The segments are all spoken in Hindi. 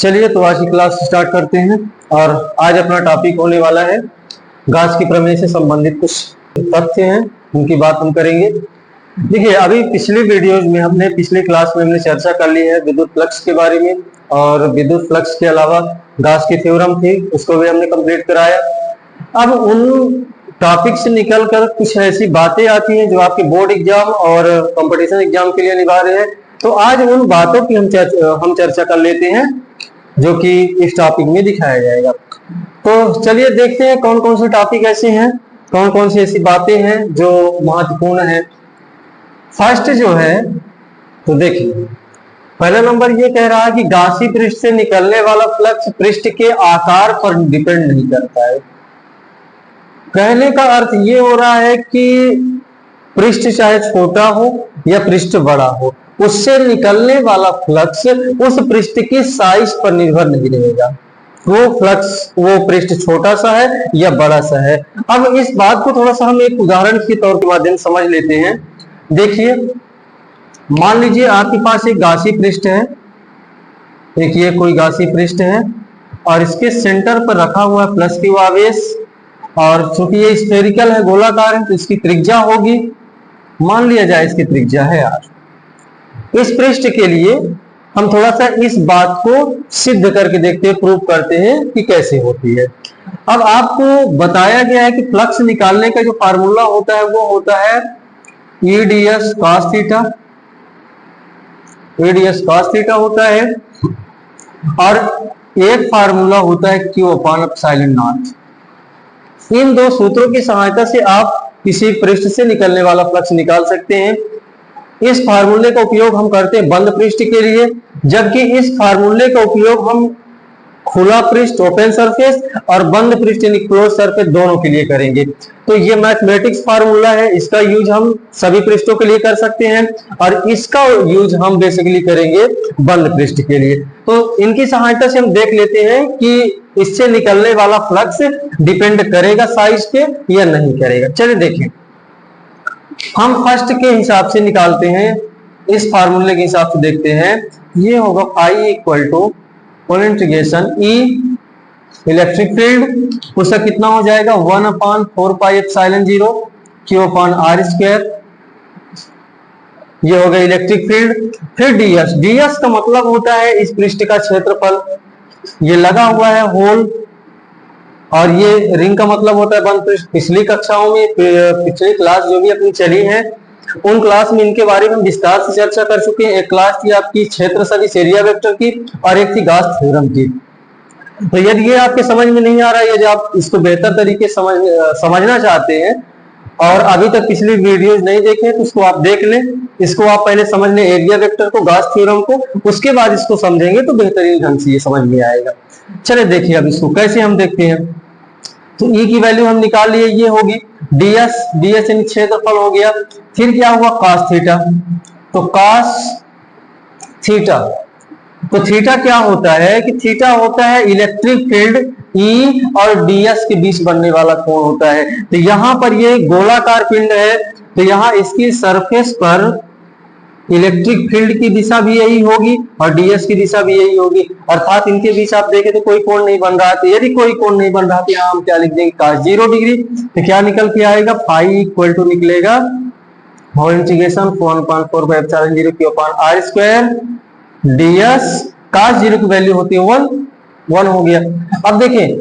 चलिए तो आज की क्लास स्टार्ट करते हैं। और आज अपना टॉपिक होने वाला है गाउस की प्रमेय से संबंधित कुछ तथ्य हैं, उनकी बात हम करेंगे। देखिए, अभी पिछले वीडियोज में हमने पिछले क्लास में हमने चर्चा कर ली है विद्युत फ्लक्स के बारे में, और विद्युत फ्लक्स के अलावा गाउस की थ्योरम थी, उसको भी हमने कंप्लीट कराया। अब उन टॉपिक से निकलकर कुछ ऐसी बातें आती हैं जो आपके बोर्ड एग्जाम और कंपटीशन एग्जाम के लिए अनिवार्य है। तो आज उन बातों की हम चर्चा कर लेते हैं जो कि इस टॉपिक में दिखाया जाएगा। तो चलिए देखते हैं कौन कौन से टॉपिक ऐसे हैं, कौन कौन सी ऐसी बातें हैं जो महत्वपूर्ण है। फर्स्ट जो है, तो देखिए पहला नंबर ये कह रहा है कि गासी पृष्ठ से निकलने वाला फ्लक्स पृष्ठ के आकार पर डिपेंड नहीं करता है। कहने का अर्थ ये हो रहा है कि पृष्ठ चाहे छोटा हो या पृष्ठ बड़ा हो, उससे निकलने वाला फ्लक्स उस पृष्ठ की साइज पर निर्भर नहीं रहेगा। वो पृष्ठ छोटा सा है या बड़ा सा है। अब इस बात को थोड़ा सा हम एक उदाहरण के तौर के माध्यम से समझ लेते हैं। देखिए, मान लीजिए आपके पास एक गासी पृष्ठ है, एक ये कोई गासी पृष्ठ है, और इसके सेंटर पर रखा हुआ है प्लस क्यू आवेश, और चूंकि ये स्फेरिकल है, गोलाकार है, तो इसकी त्रिज्या होगी, मान लिया जाए इसकी त्रिज्या है आर। इस पृष्ठ के लिए हम थोड़ा सा इस बात को सिद्ध करके देखते हैं, प्रूव करते हैं कि कैसे होती है। अब आपको बताया गया है कि फ्लक्स निकालने का जो फार्मूला होता है वो होता है EDS cos theta. EDS cos theta होता है, और एक फार्मूला होता है क्यू अपॉन एप्सिलॉन नॉट। इन दो सूत्रों की सहायता से आप किसी पृष्ठ से निकलने वाला फ्लक्स निकाल सकते हैं। इस फार्मूले का उपयोग हम करते हैं बंद पृष्ठ के लिए, जबकि इस फार्मूले का उपयोग हम खुला पृष्ठ ओपन सरफेस और बंद पृष्ठ यानी क्लोज सरफेस दोनों के लिए करेंगे। तो ये मैथमेटिक्स फार्मूला है, इसका यूज हम सभी पृष्ठों के लिए कर सकते हैं, और इसका यूज हम बेसिकली करेंगे बंद पृष्ठ के लिए। तो इनकी सहायता से हम देख लेते हैं कि इससे निकलने वाला फ्लक्स डिपेंड करेगा साइज पे या नहीं करेगा। चलिए देखें, हम फर्स्ट के हिसाब से निकालते हैं, इस फार्मूले के हिसाब से देखते हैं। ये होगा phi equal to full integration E electric field, उसका कितना हो जाएगा 1/4 pi epsilon 0 Q upon R square. ये हो गया इलेक्ट्रिक फील्ड। फिर डीएस, डीएस का मतलब होता है इस पृष्ठ का क्षेत्रफल। ये लगा हुआ है होल, और ये रिंग का मतलब होता है बंद पृष्ठ। पिछली कक्षाओं में, पिछली क्लास जो भी अपनी चली है, उन क्लास में इनके बारे में विस्तार से चर्चा कर चुके हैं। एक क्लास थी आपकी क्षेत्र सदिश एरिया वेक्टर की, और एक थी गाउस थ्योरम की। तो यदि ये आपके समझ में नहीं आ रहा है, यदि आप इसको बेहतर तरीके से समझना चाहते हैं और अभी तक पिछली वीडियोज नहीं देखे, तो उसको आप देख लें। इसको आप पहले समझ लें एरिया वेक्टर को, गाउस थ्योरम को, उसके बाद इसको समझेंगे तो बेहतरीन ढंग से ये समझ में आएगा। चलिए देखिए अब इसको कैसे हम देखते हैं। तो E की वैल्यू हम निकाल लिए, ये होगी ds, ds यानी क्षेत्रफल हो गया। फिर क्या हुआ cos थीटा, तो cos थीटा, तो थीटा क्या होता है कि थीटा होता है इलेक्ट्रिक फील्ड E और ds के बीच बनने वाला कोण होता है। तो यहां पर ये गोलाकार पिंड है, तो यहां इसकी सरफेस पर इलेक्ट्रिक फील्ड की दिशा भी यही होगी और डीएस की दिशा भी यही होगी, अर्थात इनके बीच आप देखें तो कोई कोण नहीं बन रहा है। तो यदि कोई कोण नहीं बन रहा तो यहाँ हम क्या लिख देंगे cos 0 डिग्री। तो क्या निकल के आएगा, फाई इक्वल टू निकलेगा whole integration 1/4 pi epsilon 0 Q upon R square DS. cos 0 की वैल्यू होती है 1 हो गया। अब देखें,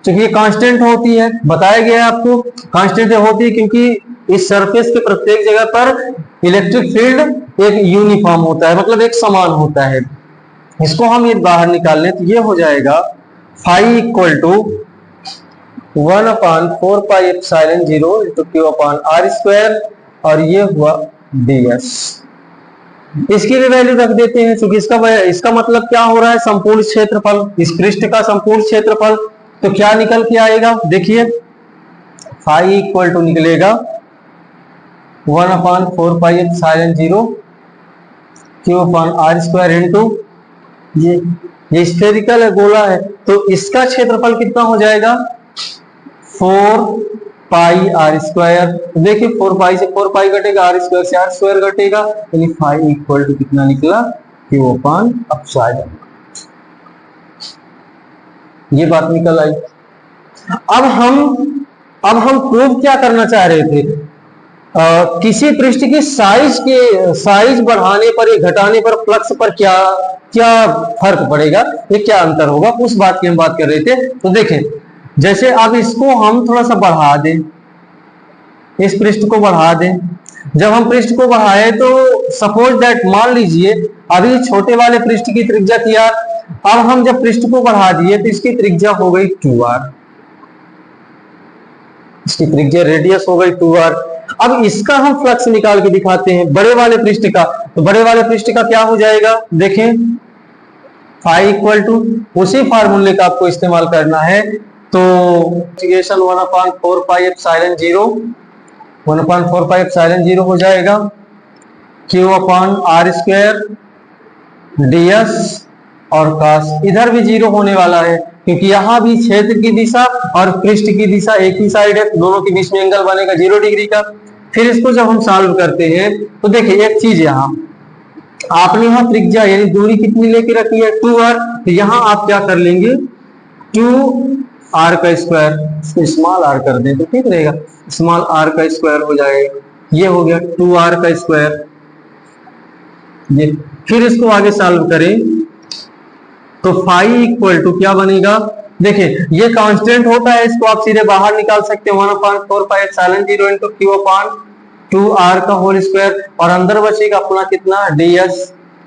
क्योंकि ये कांस्टेंट होती है, बताया गया है आपको कांस्टेंट होती है क्योंकि इस सरफेस के प्रत्येक जगह पर इलेक्ट्रिक फील्ड एक यूनिफॉर्म होता है, मतलब एक समान होता है। इसको हम ये बाहर निकाल लें तो ये हो जाएगा phi equal to 1/4 pi epsilon 0 into Q upon R square, और ये हुआ ds। इसकी भी वैल्यू रख देते हैं क्योंकि इसका मतलब क्या हो रहा है, संपूर्ण क्षेत्रफल, इस पृष्ठ का संपूर्ण क्षेत्रफल। तो क्या निकल के आएगा, देखिए फाई इक्वल टू निकलेगा 1/4 pi epsilon 0 Q upon R square into ये स्फेरिकल है, गोला है, तो इसका क्षेत्रफल कितना हो जाएगा 4 पाई आर स्क्वायर। देखिए 4 पाई से 4 पाई घटेगा, आर स्क्वायर से आर स्क्वायर घटेगा, यानी फाई इक्वल टू कितना निकला क्यू अपॉन एप्सिलॉन। ये बात निकल आई। अब हम प्रूव क्या करना चाह रहे थे, किसी पृष्ठ की साइज बढ़ाने पर या घटाने पर फ्लक्स पर क्या क्या फर्क पड़ेगा, ये क्या अंतर होगा, उस बात की हम बात कर रहे थे। तो देखें, जैसे अब इसको हम थोड़ा सा बढ़ा दें, इस पृष्ठ को बढ़ा दें। जब हम पृष्ठ को बढ़ाए तो सपोज दैट, मान लीजिए अभी छोटे वाले पृष्ठ की त्रिज्या थी r, अब हम जब पृष्ठ को बढ़ा दिए तो इसकी त्रिज्या हो गई 2r, इसकी त्रिज्या रेडियस हो गई 2r। अब इसका हम फ्लक्स निकाल के दिखाते हैं बड़े वाले पृष्ठ का। तो बड़े वाले पृष्ठ का क्या हो जाएगा, देखें, फाई इक्वल टू उसी फार्मूले का आपको इस्तेमाल करना है। तो integration 1/4 pi epsilon 0, 1/4 pi epsilon 0 हो जाएगा q upon r square ds और cos, इधर भी 0 होने वाला है क्योंकि यहाँ भी क्षेत्र की दिशा और पृष्ठ की दिशा एक ही साइड है, दोनों के बीच में एंगल बनेगा 0 डिग्री का। फिर इसको जब हम सॉल्व करते हैं तो देखिए एक चीज, यहाँ आपने यहाँ त्रिज्या यानी दूरी कितनी लेके रखी है 2r, तो यहाँ आप क्या कर लेंगे 2r का स्क्वायर, स्मॉल r कर दें तो ठीक रहेगा, स्मॉल r का स्क्वायर हो जाएगा, ये हो गया 2r का स्क्वायर। ये फिर इसको आगे सॉल्व करें तो फाई इक्वल टू क्या बनेगा, देखिए ये कांस्टेंट होता है, इसको आप सीधे बाहर निकाल सकते हैं 1/4 pi epsilon 0 into q upon 2r का होल स्क्वायर, और अंदर बचेगा अपना कितना ds,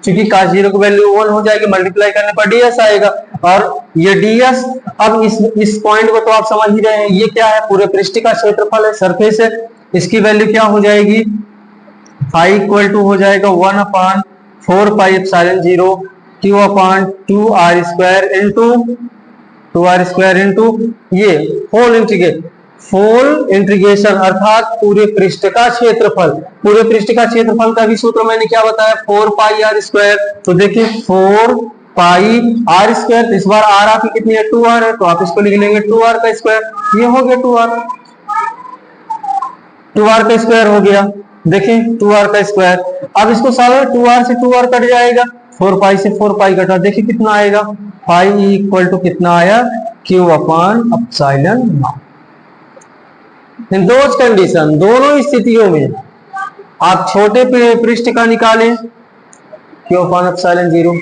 क्योंकि cos 0 की वैल्यू 1 हो जाएगी, मल्टीप्लाई करने पर ds आएगा। और ये ds, अब इस पॉइंट को तो आप समझ ही रहे हैं, ये क्या है, पूरे पृष्ठ का क्षेत्रफल है, सरफेस है, इसकी वैल्यू क्या हो जाएगी, फाई इक्वल टू हो जाएगा 1/4 pi epsilon 0 q upon 2r square into ये होल इंटीग्रेशन अर्थात पूरे पृष्ठ का क्षेत्रफल। पूरे पृष्ठ का क्षेत्रफल का भी सूत्र मैंने क्या बताया, 4 पाई r स्क्वायर। तो देखिए 4 पाई r स्क्वायर, इस बार r आपकी कितनी है 2r है, तो आप इसको लिख लेंगे 2r का स्क्वायर, ये हो गया 2r का स्क्वायर हो गया। देखिए 2r का स्क्वायर, अब इसको सॉल्व, 2r से 2r कट जाएगा, 4 पाई से 4 पाई कटा, देखिए कितना आएगा, फाई इक्वल टू कितना आया q upon epsilon not. In those condition, दोनों स्थितियों में आप छोटे पृष्ठ का निकालें q अपॉन एप्सिलॉन 0,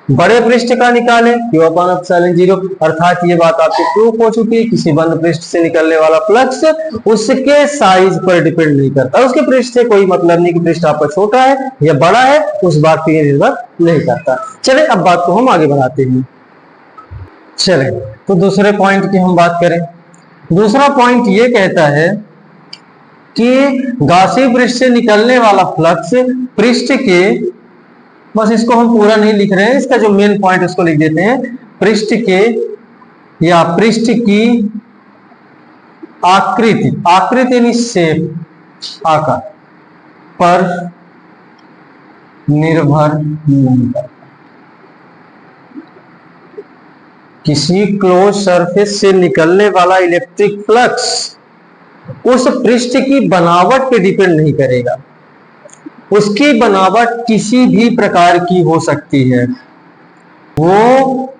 बड़े पृष्ठ का निकालें q अपॉन एप्सिलॉन 0, अर्थात ये बात आपको प्रूफ हो चुकी है, किसी बंद पृष्ठ से निकलने वाला फ्लक्स उसके साइज पर डिपेंड नहीं करता, उसके पृष्ठ से कोई मतलब नहीं कि पृष्ठ आपका छोटा है या बड़ा है, उस बात पर निर्भर नहीं करता। चले अब बात को हम आगे बढ़ाते हैं। चले तो दूसरे पॉइंट की हम बात करें। दूसरा पॉइंट ये कहता है कि गासी पृष्ठ से निकलने वाला फ्लक्स पृष्ठ के, बस इसको हम पूरा नहीं लिख रहे हैं, इसका जो मेन पॉइंट उसको लिख देते हैं, पृष्ठ के या पृष्ठ की आकृति यानी शेप, आकार पर निर्भर नहीं करता। किसी क्लोज सरफेस से निकलने वाला इलेक्ट्रिक फ्लक्स उस पृष्ठ की बनावट पे डिपेंड नहीं करेगा, उसकी बनावट किसी भी प्रकार की हो सकती है, वो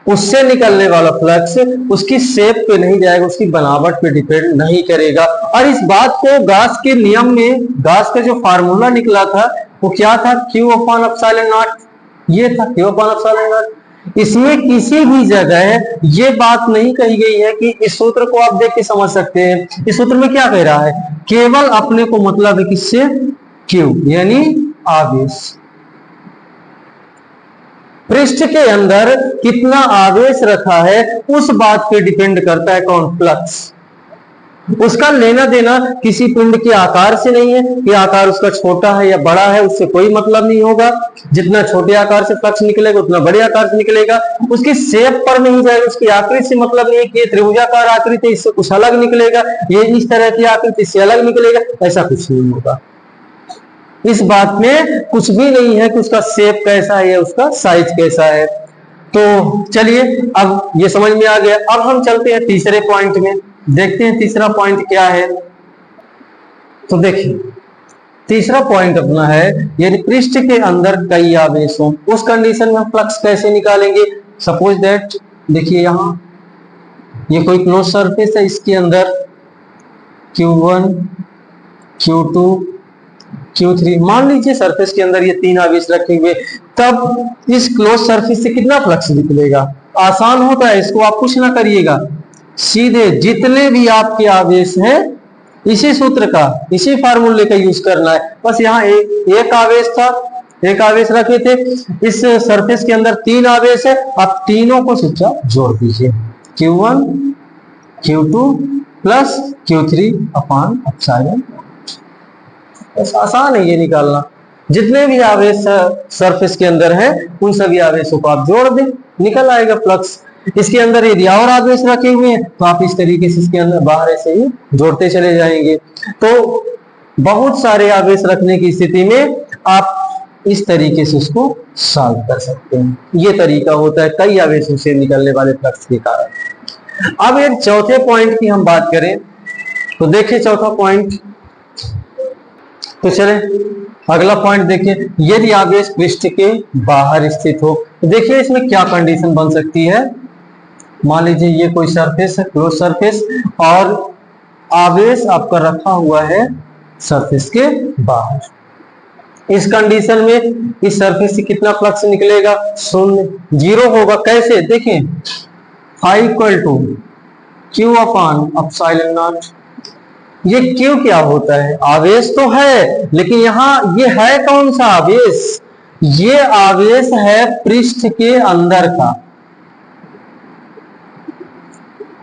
उससे निकलने वाला फ्लक्स उसकी शेप पे नहीं जाएगा, उसकी बनावट पे डिपेंड नहीं करेगा। और इस बात को गास के नियम में, गास का जो फार्मूला निकला था वो क्या था, q अपॉन एप्सिलॉन नॉट, ये था q अपॉन एप्सिलॉन नॉट। इसमें किसी भी जगह ये बात नहीं कही गई है कि इस सूत्र को आप देख के समझ सकते हैं, इस सूत्र में क्या कह रहा है, केवल अपने को मतलब है किससे, q यानी आवेश, पृष्ठ के अंदर कितना आवेश रखा है उस बात पे डिपेंड करता है कौन, फ्लक्स। उसका लेना देना किसी पिंड के आकार से नहीं है कि आकार उसका छोटा है या बड़ा है, उससे कोई मतलब नहीं होगा। जितना छोटे आकार से फ्लक्स निकलेगा उतना बड़े आकार से निकलेगा, उसकी शेप पर नहीं जाएगा, उसकी आकृति से मतलब नहीं है कि ये त्रिभुजाकार आकृति इससे कुछ अलग निकलेगा, ये इस तरह की आकृति से अलग निकलेगा, ऐसा कुछ नहीं होगा। इस बात में कुछ भी नहीं है कि उसका शेप कैसा है या उसका साइज कैसा है। तो चलिए अब ये समझ में आ गया। अब हम चलते हैं तीसरे पॉइंट में, देखते हैं तीसरा पॉइंट क्या है। तो देखिए तीसरा पॉइंट अपना है, यदि पृष्ठ के अंदर कई आवेश हो, उस कंडीशन में फ्लक्स कैसे निकालेंगे। सपोज दैट देखिए यहाँ ये कोई क्लोज सरफेस है, इसके अंदर Q1 Q2 Q3, मान लीजिए सरफेस के अंदर ये 3 आवेश रखे हुए, तब इस क्लोज सरफेस से कितना फ्लक्स निकलेगा? आसान होता है, इसको आप कुछ ना करिएगा, सीधे जितने भी आपके आवेश हैं इसी सूत्र का, इसी फार्मूले का यूज करना है। बस यहाँ एक आवेश था, एक आवेश रखे थे, इस सरफेस के अंदर 3 आवेश है, आप तीनों को चुपचाप जोड़ दीजिए, Q1 Q2 प्लस Q3 अपान एप्सिलॉन। बस आसान है ये निकालना। जितने भी आवेश सरफेस के अंदर है उन सभी आवेशों को आप जोड़ दें, निकल आएगा फ्लक्स। इसके अंदर यदि और आवेश रखे हुए हैं तो आप इस तरीके से इसके अंदर बाहर ऐसे ही जोड़ते चले जाएंगे। तो बहुत सारे आवेश रखने की स्थिति में आप इस तरीके से उसको सॉल्व कर सकते हैं। ये तरीका होता है कई आवेशों से निकलने वाले फ्लक्स के कारण। अब एक चौथे पॉइंट की हम बात करें तो देखिए चौथा पॉइंट, तो चले अगला पॉइंट देखिए, यदि आवेश पृष्ठ के बाहर स्थित हो तो देखिए इसमें क्या कंडीशन बन सकती है। मान लीजिए ये कोई सरफेस है, क्लोज सरफेस, और आवेश आपका रखा हुआ है सरफेस के बाहर। इस कंडीशन में इस सरफेस से कितना फ्लक्स निकलेगा? 0, 0 होगा। कैसे? देखें, phi equal to Q upon epsilon naught. ये Q क्या होता है? आवेश तो है, लेकिन यहां ये है कौन सा आवेश? ये आवेश है पृष्ठ के अंदर का।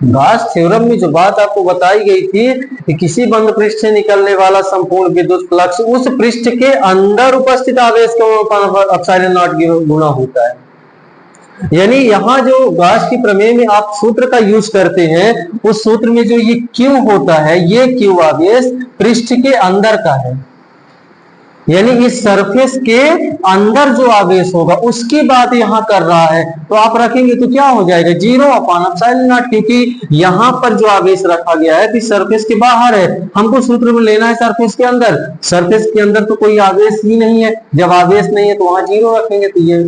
गॉस थ्योरम में जो बात आपको बताई गई थी कि किसी बंद पृष्ठ से निकलने वाला संपूर्ण विद्युत फ्लक्स उस पृष्ठ के अंदर उपस्थित आवेश को एप्सिलॉन नॉट गुना होता है। यानी यहाँ जो गॉस की प्रमेय में आप सूत्र का यूज करते हैं, उस सूत्र में जो ये Q होता है, ये Q आवेश पृष्ठ के अंदर का है, यानी इस सरफेस के अंदर जो आवेश होगा उसकी बात यहां कर रहा है। तो आप रखेंगे तो क्या हो जाएगा? 0 अपान एप्सिलॉन नॉट, क्योंकि यहां पर जो आवेश रखा गया है कि सरफेस के बाहर है, हमको सूत्र में लेना है सरफेस के अंदर। सरफेस के अंदर तो कोई आवेश ही नहीं है, जब आवेश नहीं है तो वहां 0 रखेंगे, तो ये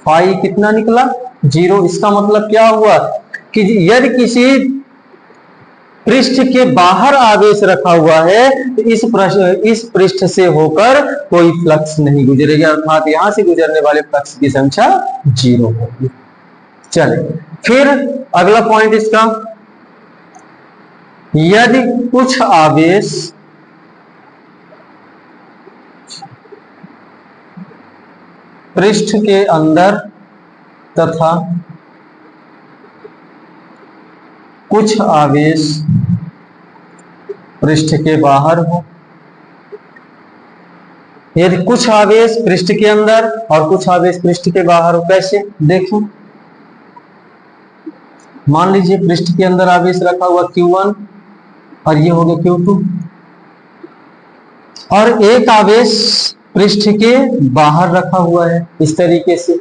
फाई कितना निकला? 0। इसका मतलब क्या हुआ कि यदि किसी पृष्ठ के बाहर आवेश रखा हुआ है तो इस पृष्ठ से होकर कोई फ्लक्स नहीं गुजरेगा, अर्थात यहां से गुजरने वाले फ्लक्स की संख्या 0 होगी। चले फिर अगला पॉइंट इसका, यदि कुछ आवेश पृष्ठ के अंदर तथा कुछ आवेश पृष्ठ के बाहर हो। यदि कुछ आवेश पृष्ठ के अंदर और कुछ आवेश पृष्ठ के बाहर हो, कैसे? देखो, मान लीजिए पृष्ठ के अंदर आवेश रखा हुआ Q1 और ये हो गया Q2, और एक आवेश पृष्ठ के बाहर रखा हुआ है इस तरीके से,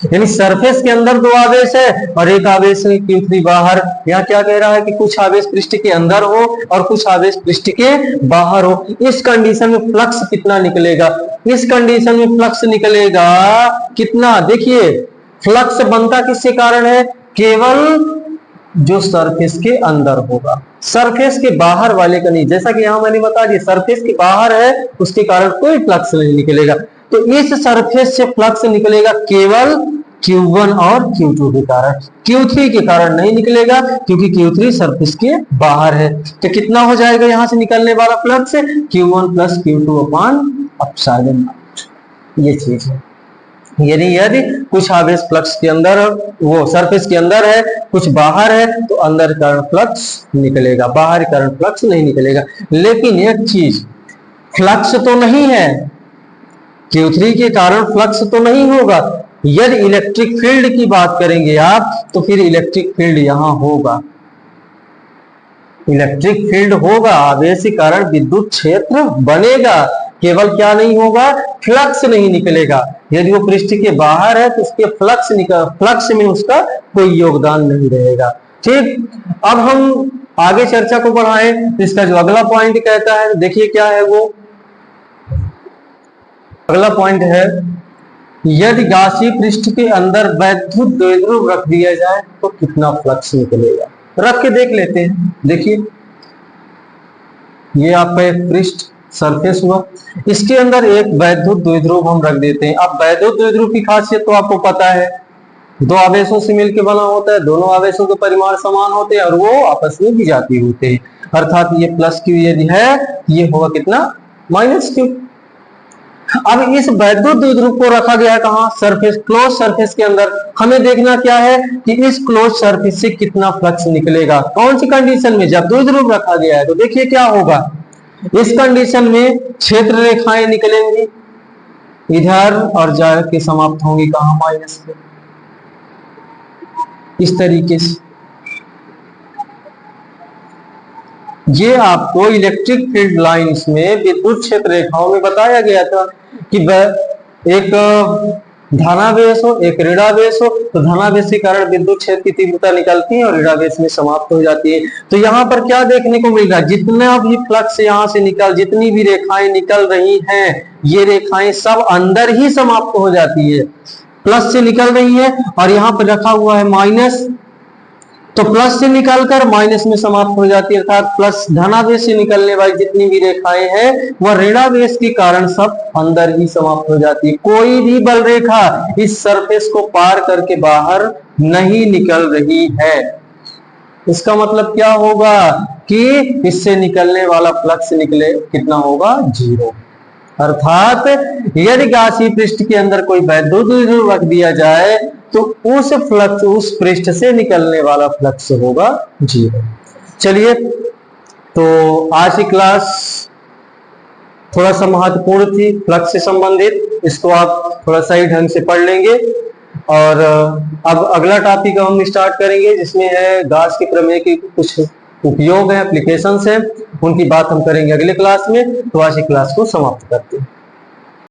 यानी सरफेस के अंदर 2 आवेश है और एक आवेश है Q3 बाहर। यहाँ क्या कह रहा है कि कुछ आवेश पृष्ठ के अंदर हो और कुछ आवेश पृष्ठ के बाहर हो। इस कंडीशन में फ्लक्स कितना निकलेगा? इस कंडीशन में फ्लक्स निकलेगा कितना? देखिए, फ्लक्स बनता किसके कारण है? केवल जो सरफेस के अंदर होगा, सरफेस के बाहर वाले का नहीं। जैसा कि यहां मैंने बता दिया, सरफेस के बाहर है उसके कारण कोई फ्लक्स नहीं निकलेगा। तो इस सरफेस से फ्लक्स निकलेगा केवल Q1 और Q2 के कारण, Q3 के कारण नहीं निकलेगा, क्योंकि Q3 सरफेस के बाहर है। तो कितना हो जाएगा यहां से निकलने वाला फ्लक्स? Q1 प्लस Q2 अपान एप्सिलॉन नॉट। ये चीज है। यदि कुछ आवेश फ्लक्स के अंदर, वो सरफेस के अंदर है, कुछ बाहर है, तो अंदर कारण फ्लक्स निकलेगा, बाहर कारण फ्लक्स नहीं निकलेगा। लेकिन एक चीज, फ्लक्स तो नहीं है, Q3 के कारण फ्लक्स तो नहीं होगा। यदि इलेक्ट्रिक फील्ड की बात करेंगे आप, तो फिर इलेक्ट्रिक फील्ड यहां होगा, इलेक्ट्रिक फील्ड होगा, आवेश के कारण विद्युत क्षेत्र बनेगा। केवल क्या नहीं होगा? फ्लक्स नहीं निकलेगा। यदि वो पृष्ठ के बाहर है तो उसके फ्लक्स में उसका कोई योगदान नहीं रहेगा। ठीक, अब हम आगे चर्चा को बढ़ाएं। इसका जो अगला पॉइंट कहता है, देखिए क्या है वो अगला पॉइंट है, यदि गासी पृष्ठ के अंदर वैद्युत द्विध्रुव रख दिया जाए तो कितना फ्लक्स निकलेगा। रख के देख लेते हैं। देखिए ये आपका एक पृष्ठ सरफेस हुआ, इसके अंदर एक वैद्युत द्विध्रुव हम रख देते हैं। अब वैद्युत द्विध्रुव की खासियत तो आपको पता है, दो आवेशों से मिलकर बना होता है, दोनों आवेशों के परिमाण समान होते हैं और वो आपस में विजातीय होते हैं। अर्थात ये प्लस क्यू यदि है, ये होगा कितना, माइनस क्यू। अब इस वैद्युत द्विध्रुव को रखा गया है कहां, सरफेस, क्लोज सरफेस के अंदर। हमें देखना क्या है कि इस क्लोज सरफेस से कितना फ्लक्स निकलेगा। कौन सी कंडीशन में, जब द्विध्रुव रखा गया है। तो देखिए क्या होगा, इस कंडीशन में क्षेत्र रेखाएं निकलेंगी इधर और जाके समाप्त होंगी कहां, माइनस पे, इस तरीके से। ये आपको इलेक्ट्रिक फील्ड लाइंस में विद्युत क्षेत्र रेखाओं में बताया गया था कि एक धनावेश हो एक ऋणावेश हो, तो धनावेश के कारण विद्युत क्षेत्र की तीव्रता निकलती है और ऋणावेश में समाप्त हो जाती है। तो यहाँ पर क्या देखने को मिल रहा है, जितना भी फ्लक्स यहाँ से निकल, जितनी भी रेखाएं निकल रही हैं, ये रेखाएं सब अंदर ही समाप्त हो जाती है। प्लस से निकल रही है और यहाँ पर रखा हुआ है माइनस, तो प्लस से निकलकर माइनस में समाप्त हो जाती है। अर्थात प्लस धनावेश से निकलने वाली जितनी भी रेखाएं हैं वह ऋणावेश के कारण सब अंदर ही समाप्त हो जाती है। कोई भी बल रेखा इस सरफेस को पार करके बाहर नहीं निकल रही है। इसका मतलब क्या होगा कि इससे निकलने वाला फ्लक्स निकले कितना होगा, 0। अर्थात यदि गासी पृष्ठ के अंदर कोई वैद्युत द्विध्रुव रख दिया जाए तो उस फ्लक्स, उस पृष्ठ से निकलने वाला फ्लक्स होगा 0। चलिए, तो आज की क्लास थोड़ा सा महत्वपूर्ण थी, फ्लक्स से संबंधित। इसको आप थोड़ा सही ढंग से पढ़ लेंगे और अब अगला टॉपिक हम स्टार्ट करेंगे जिसमें है गाउस के प्रमेय के कुछ उपयोग है, एप्लीकेशंस है, उनकी बात हम करेंगे अगले क्लास में। तो आज की क्लास को समाप्त करते हैं।